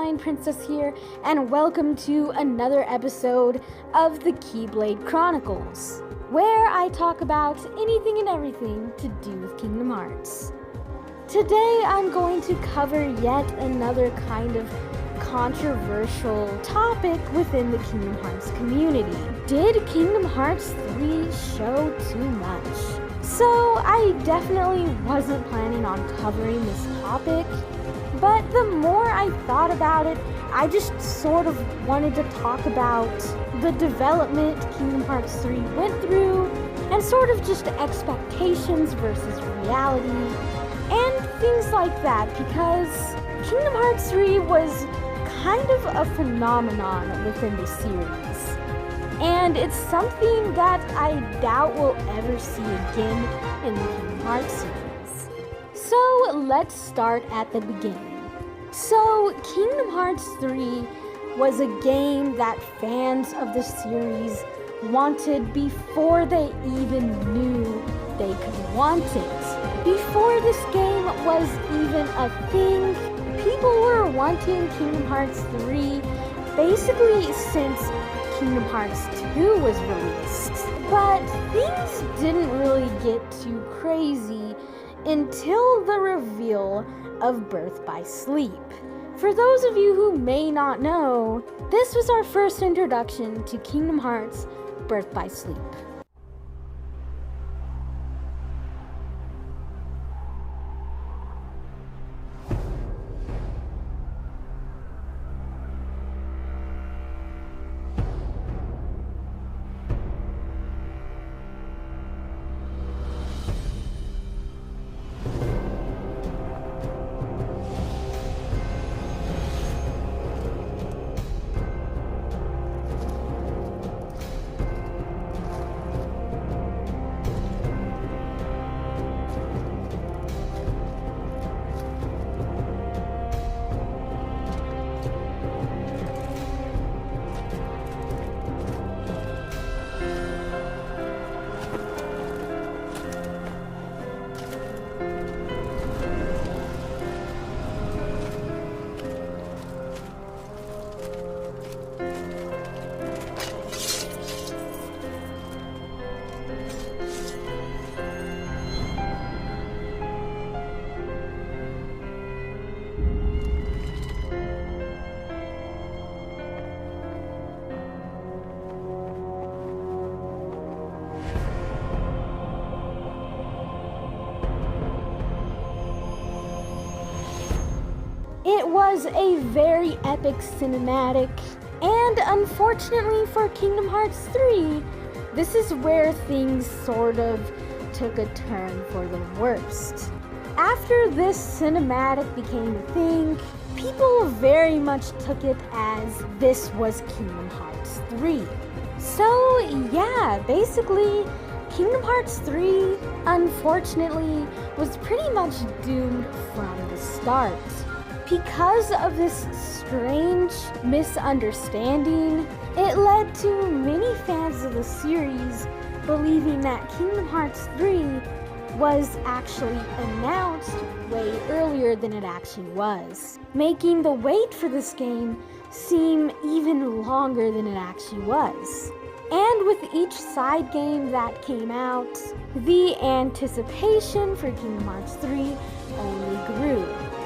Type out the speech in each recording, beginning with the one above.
Sunshine Princess here, and welcome to another episode of the Keyblade Chronicles, where I talk about anything and everything to do with Kingdom Hearts. Today I'm going to cover yet another kind of controversial topic within the Kingdom Hearts community. Did Kingdom Hearts 3 show too much? So I definitely wasn't planning on covering this topic, but the more I thought about it, I just sort of wanted to talk about the development Kingdom Hearts 3 went through, and sort of just expectations versus reality, and things like that, because Kingdom Hearts 3 was kind of a phenomenon within the series. And it's something that I doubt we'll ever see again in the Kingdom Hearts series. So let's start at the beginning. So Kingdom Hearts 3 was a game that fans of the series wanted before they even knew they could want it. Before this game was even a thing, people were wanting Kingdom Hearts 3 basically since Kingdom Hearts 2 was released. But things didn't really get too crazy until the reveal of Birth by Sleep. For those of you who may not know, this was our first introduction to Kingdom Hearts Birth by Sleep. It was a very epic cinematic, and unfortunately for Kingdom Hearts 3, this is where things sort of took a turn for the worst. After this cinematic became a thing, people very much took it as this was Kingdom Hearts 3. So yeah, basically, Kingdom Hearts 3, unfortunately, was pretty much doomed from the start. Because of this strange misunderstanding, it led to many fans of the series believing that Kingdom Hearts 3 was actually announced way earlier than it actually was, making the wait for this game seem even longer than it actually was. And with each side game that came out, the anticipation for Kingdom Hearts 3 only grew.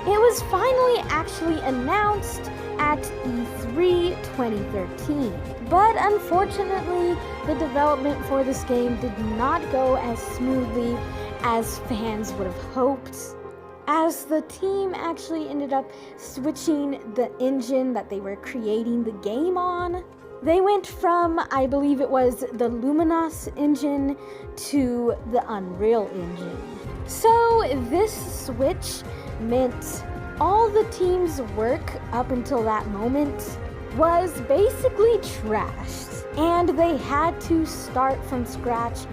It was finally actually announced at E3 2013, but unfortunately, the development for this game did not go as smoothly as fans would have hoped, as the team actually ended up switching the engine that they were creating the game on. They went from, I believe it was the Luminous engine to the Unreal engine. So this switch meant all the team's work up until that moment was basically trashed, and they had to start from scratch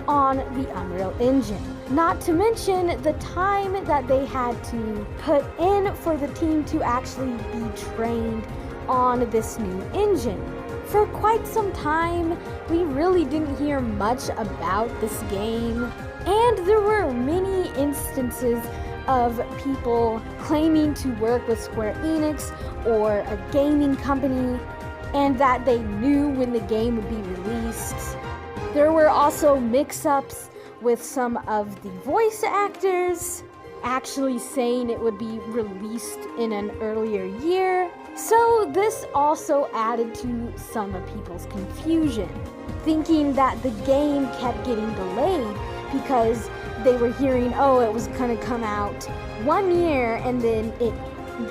on the Unreal Engine. Not to mention the time that they had to put in for the team to actually be trained on this new engine. For quite some time, we really didn't hear much about this game, and there were many instances of people claiming to work with Square Enix or a gaming company, and that they knew when the game would be released. There were also mix-ups with some of the voice actors actually saying it would be released in an earlier year. So this also added to some of people's confusion, thinking that the game kept getting delayed because they were hearing, oh, it was gonna come out 1 year and then it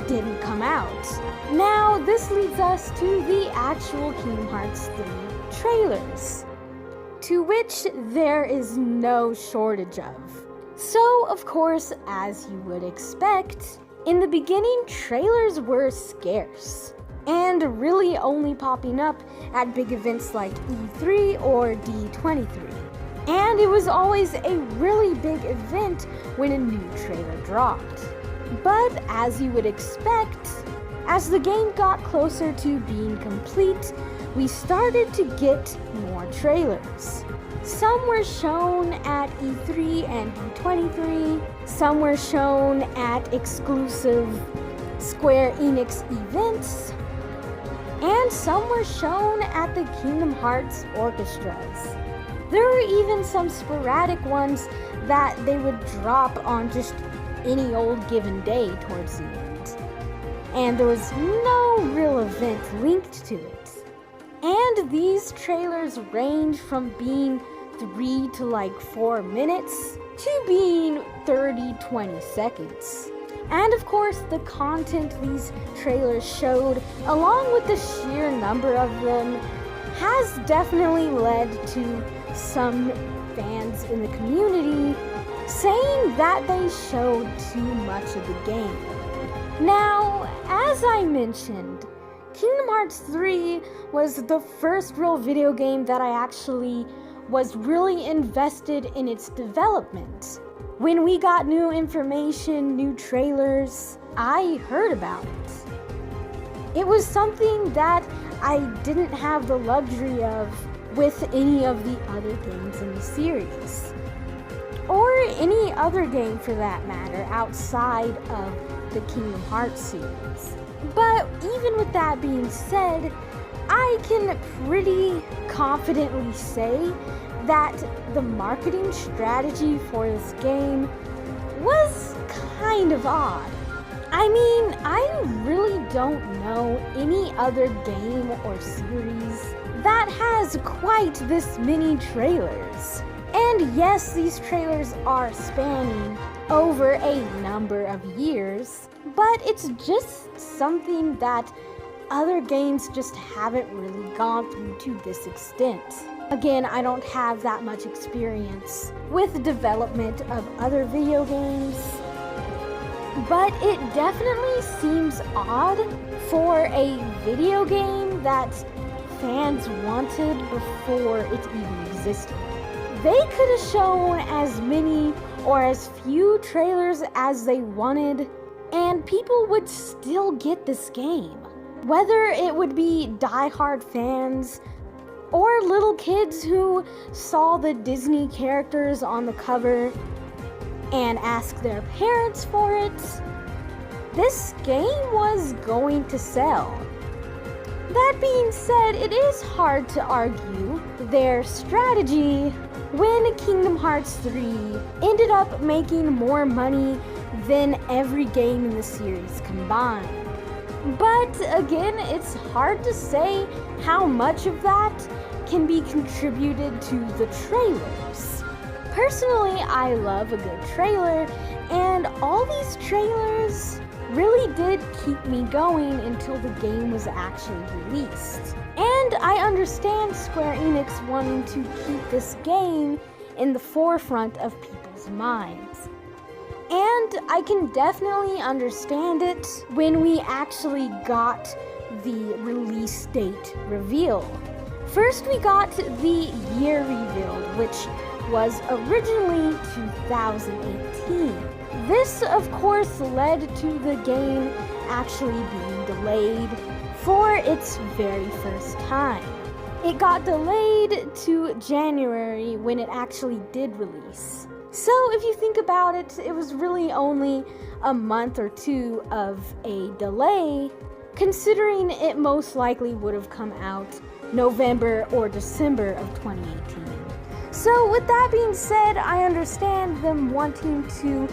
didn't come out. Now this leads us to the actual Kingdom Hearts 3 trailers, to which there is no shortage of. So, of course, as you would expect, in the beginning, trailers were scarce and really only popping up at big events like E3 or D23. And it was always a really big event when a new trailer dropped. But as you would expect, as the game got closer to being complete, we started to get more trailers. Some were shown at E3 and D23, some were shown at exclusive Square Enix events, and some were shown at the Kingdom Hearts orchestras. There were even some sporadic ones that they would drop on just any old given day towards the end, and there was no real event linked to it. And these trailers range from being 3 to like 4 minutes to being 30-20 seconds. And of course, the content these trailers showed, along with the sheer number of them, has definitely led to some fans in the community saying that they showed too much of the game. Now, as I mentioned, Kingdom Hearts 3 was the first real video game that I actually was really invested in its development. When we got new information, new trailers, I heard about it. It was something that I didn't have the luxury of with any of the other games in the series, or any other game for that matter outside of the Kingdom Hearts series. But even with that being said, I can pretty confidently say that the marketing strategy for this game was kind of odd. I mean, I really don't know any other game or series that has quite this many trailers. And yes, these trailers are spanning over a number of years, but it's just something that other games just haven't really gone through to this extent. Again, I don't have that much experience with the development of other video games, but it definitely seems odd for a video game that fans wanted before it even existed. They could have shown as many or as few trailers as they wanted, and people would still get this game. Whether it would be die-hard fans or little kids who saw the Disney characters on the cover and asked their parents for it, this game was going to sell. That being said, it is hard to argue their strategy when Kingdom Hearts 3 ended up making more money than every game in the series combined. But again, it's hard to say how much of that can be contributed to the trailers. Personally, I love a good trailer, and all these trailers really did keep me going until the game was actually released. And I understand Square Enix wanting to keep this game in the forefront of people's minds. And I can definitely understand it when we actually got the release date reveal. First, we got the year revealed, which was originally 2018. This, of course, led to the game actually being delayed for its very first time. It got delayed to January when it actually did release. So if you think about it, it was really only a month or two of a delay, considering it most likely would have come out November or December of 2018. So with that being said, I understand them wanting to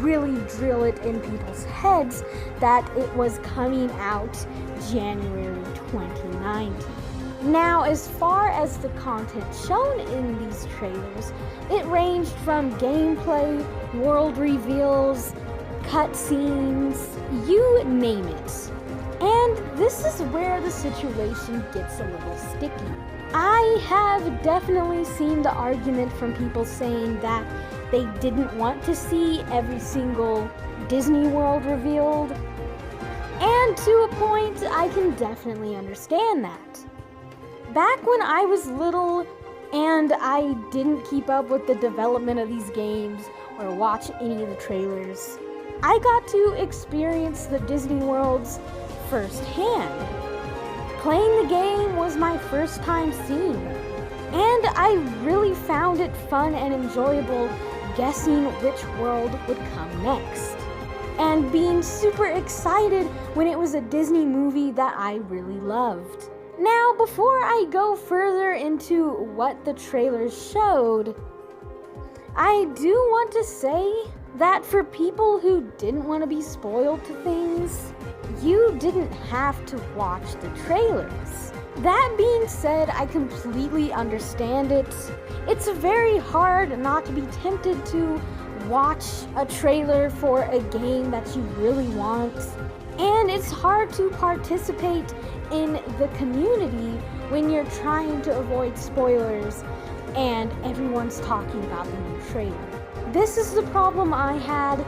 really drill it in people's heads that it was coming out January 2019. Now, as far as the content shown in these trailers, it ranged from gameplay, world reveals, cutscenes, you name it. And this is where the situation gets a little sticky. I have definitely seen the argument from people saying that they didn't want to see every single Disney World revealed. And to a point, I can definitely understand that. Back when I was little and I didn't keep up with the development of these games or watch any of the trailers, I got to experience the Disney Worlds firsthand. Playing the game was my first time seeing it, and I really found it fun and enjoyable guessing which world would come next, and being super excited when it was a Disney movie that I really loved. Now, before I go further into what the trailers showed, I do want to say that for people who didn't want to be spoiled to things, you didn't have to watch the trailers. That being said, I completely understand it. It's very hard not to be tempted to watch a trailer for a game that you really want. And it's hard to participate in the community when you're trying to avoid spoilers and everyone's talking about the new trailer. This is the problem I had,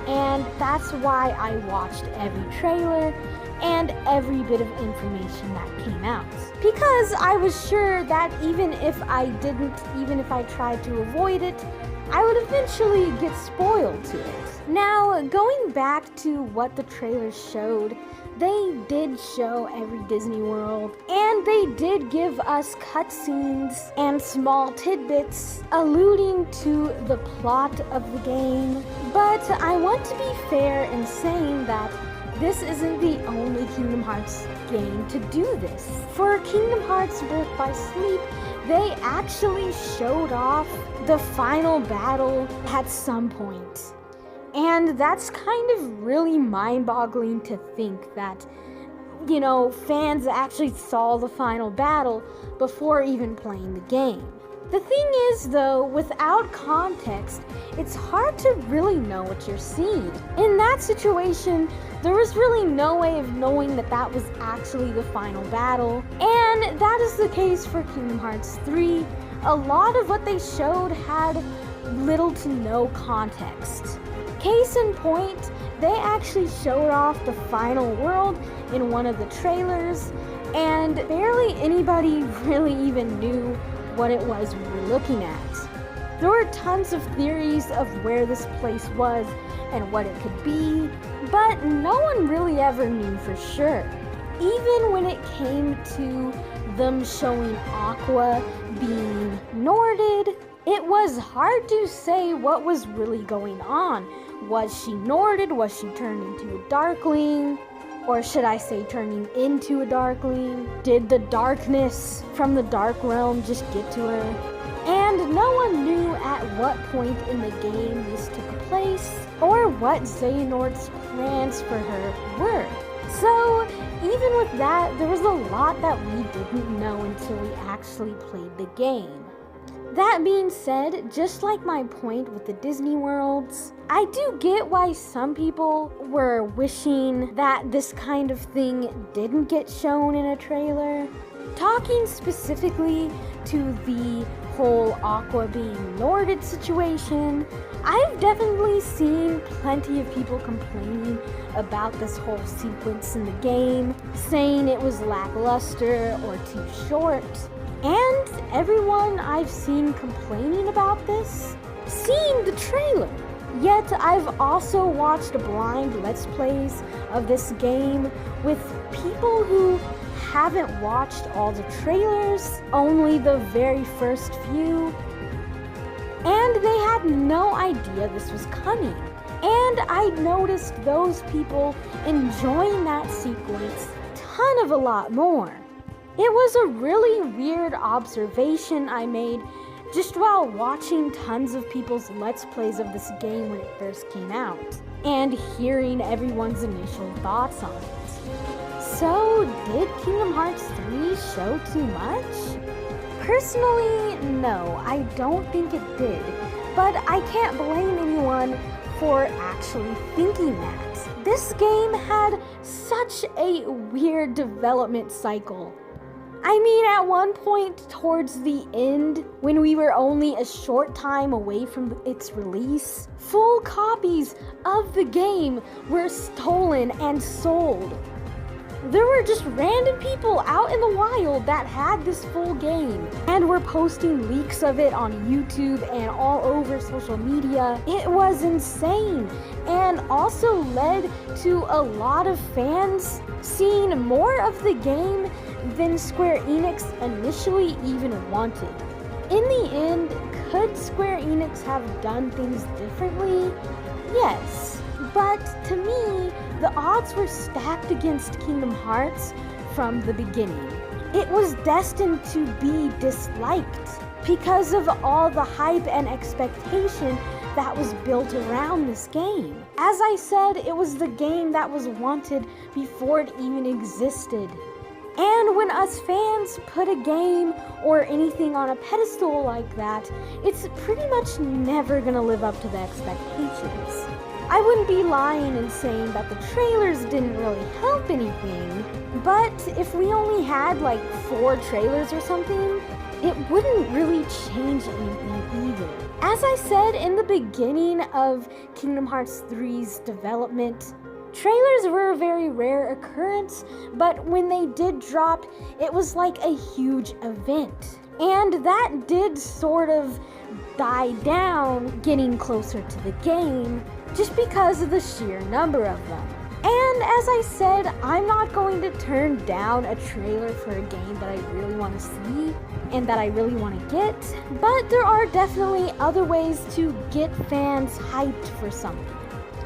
and that's why I watched every trailer and every bit of information that came out. Because I was sure that even if I tried to avoid it, I would eventually get spoiled to it. Now, going back to what the trailers showed, they did show every Disney World, and they did give us cutscenes and small tidbits alluding to the plot of the game. But I want to be fair in saying that this isn't the only Kingdom Hearts game to do this. For Kingdom Hearts Birth by Sleep, they actually showed off the final battle at some point. And that's kind of really mind-boggling to think that, fans actually saw the final battle before even playing the game. The thing is, though, without context, it's hard to really know what you're seeing. In that situation, there was really no way of knowing that that was actually the final battle. And that is the case for Kingdom Hearts 3. A lot of what they showed had little to no context. Case in point, they actually showed off the final world in one of the trailers, and barely anybody really even knew what it was we were looking at. There were tons of theories of where this place was and what it could be, but no one really ever knew for sure. Even when it came to them showing Aqua being Norded, it was hard to say what was really going on. Was she Norded? Was she turned into a Darkling? Or should I say turning into a Darkling? Did the darkness from the Dark Realm just get to her? And no one knew at what point in the game this took place, or what Xehanort's plans for her were. So, even with that, there was a lot that we didn't know until we actually played the game. That being said, just like my point with the Disney Worlds, I do get why some people were wishing that this kind of thing didn't get shown in a trailer. Talking specifically to the whole Aqua being Norded situation, I've definitely seen plenty of people complaining about this whole sequence in the game, saying it was lackluster or too short. And everyone I've seen complaining about this, seen the trailer. Yet I've also watched blind Let's Plays of this game with people who haven't watched all the trailers, only the very first few. and they had no idea this was coming. And I noticed those people enjoying that sequence a lot more. It was a really weird observation I made just while watching tons of people's Let's Plays of this game when it first came out, and hearing everyone's initial thoughts on it. So, did Kingdom Hearts 3 show too much? Personally, no, I don't think it did, but I can't blame anyone for actually thinking that. This game had such a weird development cycle. I mean, at one point towards the end, when we were only a short time away from its release, full copies of the game were stolen and sold. There were just random people out in the wild that had this full game and were posting leaks of it on YouTube and all over social media. It was insane, and also led to a lot of fans seeing more of the game than Square Enix initially even wanted. In the end, could Square Enix have done things differently? Yes, but to me, the odds were stacked against Kingdom Hearts from the beginning. It was destined to be disliked because of all the hype and expectation that was built around this game. As I said, it was the game that was wanted before it even existed. And when us fans put a game or anything on a pedestal like that, it's pretty much never gonna live up to the expectations. I wouldn't be lying and saying that the trailers didn't really help anything, but if we only had like 4 trailers or something, it wouldn't really change anything either. As I said in the beginning of Kingdom Hearts 3's development, trailers were a very rare occurrence, but when they did drop, it was like a huge event. And that did sort of die down getting closer to the game, just because of the sheer number of them. And as I said, I'm not going to turn down a trailer for a game that I really want to see and that I really want to get, but there are definitely other ways to get fans hyped for something.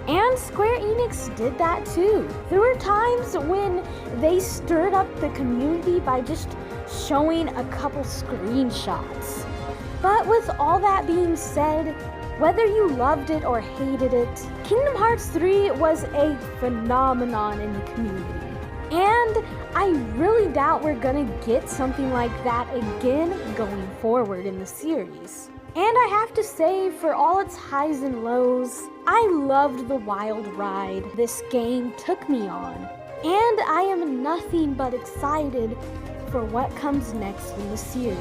And Square Enix did that too. There were times when they stirred up the community by just showing a couple screenshots. But with all that being said, whether you loved it or hated it, Kingdom Hearts 3 was a phenomenon in the community. And I really doubt we're gonna get something like that again going forward in the series. And I have to say, for all its highs and lows, I loved the wild ride this game took me on. And I am nothing but excited for what comes next in the series.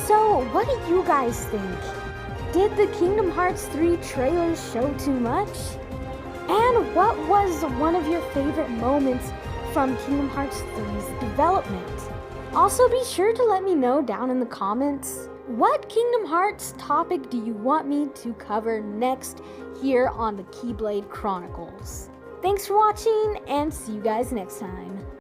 So, what do you guys think? Did the Kingdom Hearts 3 trailer show too much? And what was one of your favorite moments from Kingdom Hearts 3's development? Also, be sure to let me know down in the comments, what Kingdom Hearts topic do you want me to cover next here on the Keyblade Chronicles? Thanks for watching, and see you guys next time.